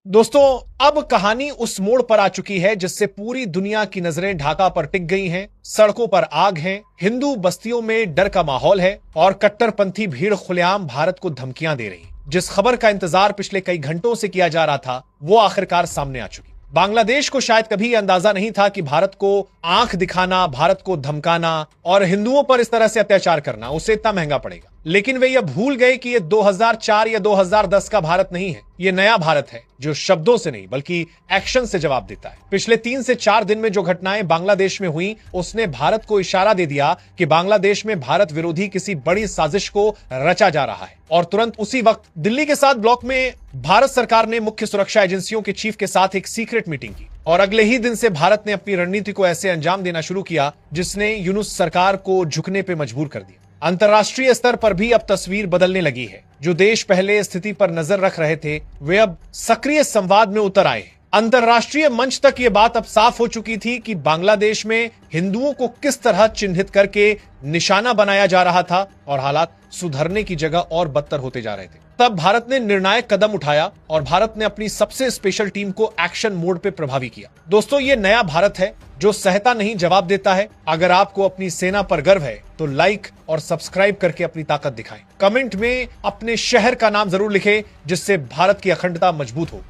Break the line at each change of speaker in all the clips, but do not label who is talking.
दोस्तों, अब कहानी उस मोड़ पर आ चुकी है जिससे पूरी दुनिया की नजरें ढाका पर टिक गई हैं। सड़कों पर आग है, हिंदू बस्तियों में डर का माहौल है और कट्टरपंथी भीड़ खुलेआम भारत को धमकियां दे रही। जिस खबर का इंतजार पिछले कई घंटों से किया जा रहा था, वो आखिरकार सामने आ चुकी। बांग्लादेश को शायद कभी यह अंदाजा नहीं था कि भारत को आंख दिखाना, भारत को धमकाना और हिंदुओं पर इस तरह से अत्याचार करना उसे इतना महंगा पड़ेगा। लेकिन वे यह भूल गए कि यह 2004 या 2010 का भारत नहीं है। यह नया भारत है जो शब्दों से नहीं बल्कि एक्शन से जवाब देता है। पिछले 3 से 4 दिन में जो घटनाएं बांग्लादेश में हुई, उसने भारत को इशारा दे दिया कि बांग्लादेश में भारत विरोधी किसी बड़ी साजिश को रचा जा रहा है। और तुरंत उसी वक्त दिल्ली के साथ ब्लॉक में भारत सरकार ने मुख्य सुरक्षा एजेंसियों के चीफ के साथ एक सीक्रेट मीटिंग की और अगले ही दिन से भारत ने अपनी रणनीति को ऐसे अंजाम देना शुरू किया जिसने यूनुस सरकार को झुकने पर मजबूर कर दिया। अंतर्राष्ट्रीय स्तर पर भी अब तस्वीर बदलने लगी है। जो देश पहले स्थिति पर नजर रख रहे थे, वे अब सक्रिय संवाद में उतर आए हैं। अंतर्राष्ट्रीय मंच तक ये बात अब साफ हो चुकी थी कि बांग्लादेश में हिंदुओं को किस तरह चिन्हित करके निशाना बनाया जा रहा था और हालात सुधरने की जगह और बदतर होते जा रहे थे। तब भारत ने निर्णायक कदम उठाया और भारत ने अपनी सबसे स्पेशल टीम को एक्शन मोड पे प्रभावी किया। दोस्तों, ये नया भारत है जो सहता नहीं, जवाब देता है। अगर आपको अपनी सेना पर गर्व है तो लाइक और सब्सक्राइब करके अपनी ताकत दिखाएं। कमेंट में अपने शहर का नाम जरूर लिखें जिससे भारत की अखंडता मजबूत हो।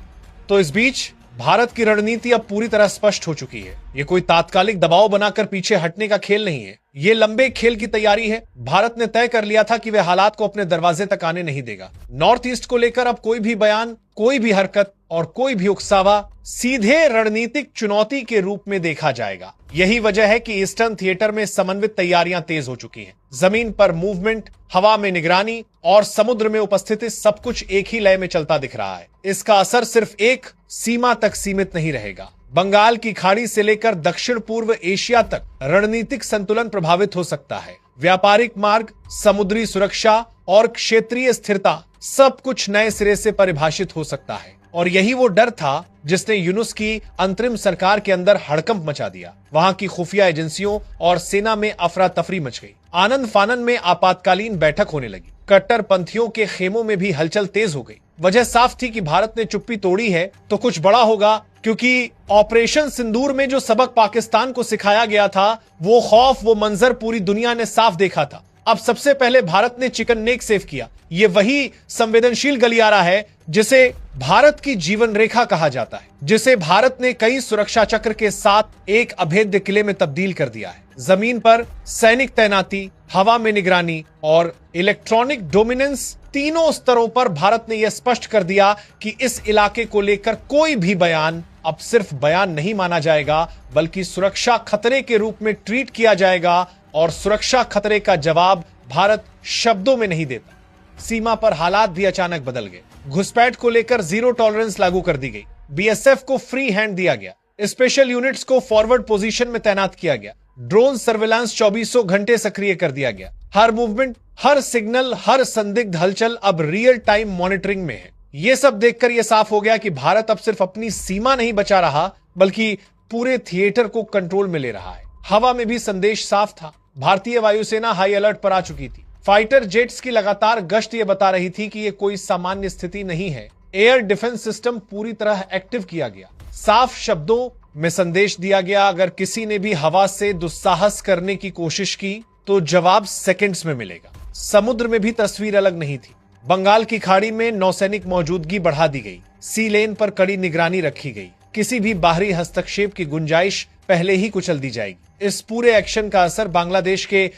तो इस बीच भारत की रणनीति अब पूरी तरह स्पष्ट हो चुकी है। ये कोई तात्कालिक दबाव बनाकर पीछे हटने का खेल नहीं है, ये लंबे खेल की तैयारी है। भारत ने तय कर लिया था कि वह हालात को अपने दरवाजे तक आने नहीं देगा। नॉर्थ ईस्ट को लेकर अब कोई भी बयान, कोई भी हरकत और कोई भी उकसावा सीधे रणनीतिक चुनौती के रूप में देखा जाएगा। यही वजह है कि ईस्टर्न थिएटर में समन्वित तैयारियां तेज हो चुकी हैं। जमीन पर मूवमेंट, हवा में निगरानी और समुद्र में उपस्थिति, सब कुछ एक ही लय में चलता दिख रहा है। इसका असर सिर्फ एक सीमा तक सीमित नहीं रहेगा। बंगाल की खाड़ी से लेकर दक्षिण पूर्व एशिया तक रणनीतिक संतुलन प्रभावित हो सकता है। व्यापारिक मार्ग, समुद्री सुरक्षा और क्षेत्रीय स्थिरता, सब कुछ नए सिरे से परिभाषित हो सकता है। और यही वो डर था जिसने यूनुस की अंतरिम सरकार के अंदर हड़कंप मचा दिया। वहां की खुफिया एजेंसियों और सेना में अफरा तफरी मच गई। आनंद फानन में आपातकालीन बैठक होने लगी। कट्टरपंथियों के खेमों में भी हलचल तेज हो गई। वजह साफ थी कि भारत ने चुप्पी तोड़ी है तो कुछ बड़ा होगा, क्योंकि ऑपरेशन सिंदूर में जो सबक पाकिस्तान को सिखाया गया था, वो खौफ, वो मंजर पूरी दुनिया ने साफ देखा था। अब सबसे पहले भारत ने चिकन नेक सेव किया। ये वही संवेदनशील गलियारा है जिसे भारत की जीवन रेखा कहा जाता है, जिसे भारत ने कई सुरक्षा चक्र के साथ एक अभेद्य किले में तब्दील कर दिया है। जमीन पर सैनिक तैनाती, हवा में निगरानी और इलेक्ट्रॉनिक डोमिनेंस, तीनों स्तरों पर भारत ने यह स्पष्ट कर दिया कि इस इलाके को लेकर कोई भी बयान अब सिर्फ बयान नहीं माना जाएगा, बल्कि सुरक्षा खतरे के रूप में ट्रीट किया जाएगा। और सुरक्षा खतरे का जवाब भारत शब्दों में नहीं देता। सीमा पर हालात भी अचानक बदल गए। घुसपैठ को लेकर जीरो टॉलरेंस लागू कर दी गई। बीएसएफ को फ्री हैंड दिया गया। स्पेशल यूनिट्स को फॉरवर्ड पोजीशन में तैनात किया गया। ड्रोन सर्विलांस 24 घंटे सक्रिय कर दिया गया। हर मूवमेंट, हर सिग्नल, हर संदिग्ध हलचल अब रियल टाइम मॉनिटरिंग में है। यह सब देखकर यह साफ हो गया कि भारत अब सिर्फ अपनी सीमा नहीं बचा रहा, बल्कि पूरे थिएटर को कंट्रोल में ले रहा है। हवा में भी संदेश साफ था। भारतीय वायुसेना हाई अलर्ट पर आ चुकी थी। फाइटर जेट्स की लगातार गश्त ये बता रही थी कि ये कोई सामान्य स्थिति नहीं है। एयर डिफेंस सिस्टम पूरी तरह एक्टिव किया गया। साफ शब्दों में संदेश दिया गया, अगर किसी ने भी हवा से दुस्साहस करने की कोशिश की तो जवाब सेकंड्स में मिलेगा। समुद्र में भी तस्वीर अलग नहीं थी। बंगाल की खाड़ी में नौसैनिक मौजूदगी बढ़ा दी गई। सी लेन पर कड़ी निगरानी रखी गई। किसी भी बाहरी हस्तक्षेप की गुंजाइश पहले ही कुचल दी जाएगी। इस पूरे एक्शन का असर बांग्लादेश के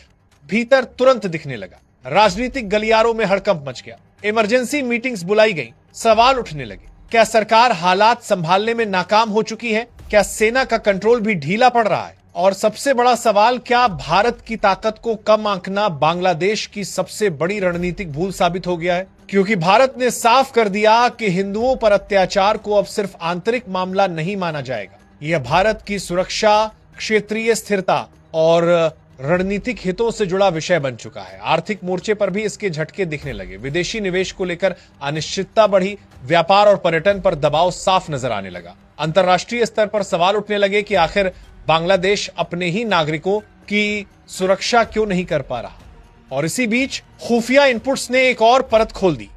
भीतर तुरंत दिखने लगा। राजनीतिक गलियारों में हड़कंप मच गया। इमरजेंसी मीटिंग्स बुलाई गई। सवाल उठने लगे, क्या सरकार हालात संभालने में नाकाम हो चुकी है? क्या सेना का कंट्रोल भी ढीला पड़ रहा है? और सबसे बड़ा सवाल, क्या भारत की ताकत को कम आंकना बांग्लादेश की सबसे बड़ी रणनीतिक भूल साबित हो गया है? क्योंकि भारत ने साफ कर दिया कि हिंदुओं पर अत्याचार को अब सिर्फ आंतरिक मामला नहीं माना जाएगा। यह भारत की सुरक्षा, क्षेत्रीय स्थिरता और रणनीतिक हितों से जुड़ा विषय बन चुका है। आर्थिक मोर्चे पर भी इसके झटके दिखने लगे। विदेशी निवेश को लेकर अनिश्चितता बढ़ी। व्यापार और पर्यटन पर दबाव साफ नजर आने लगा। अंतर्राष्ट्रीय स्तर पर सवाल उठने लगे कि आखिर बांग्लादेश अपने ही नागरिकों की सुरक्षा क्यों नहीं कर पा रहा। और इसी बीच खुफिया इनपुट्स ने एक और परत खोल दी।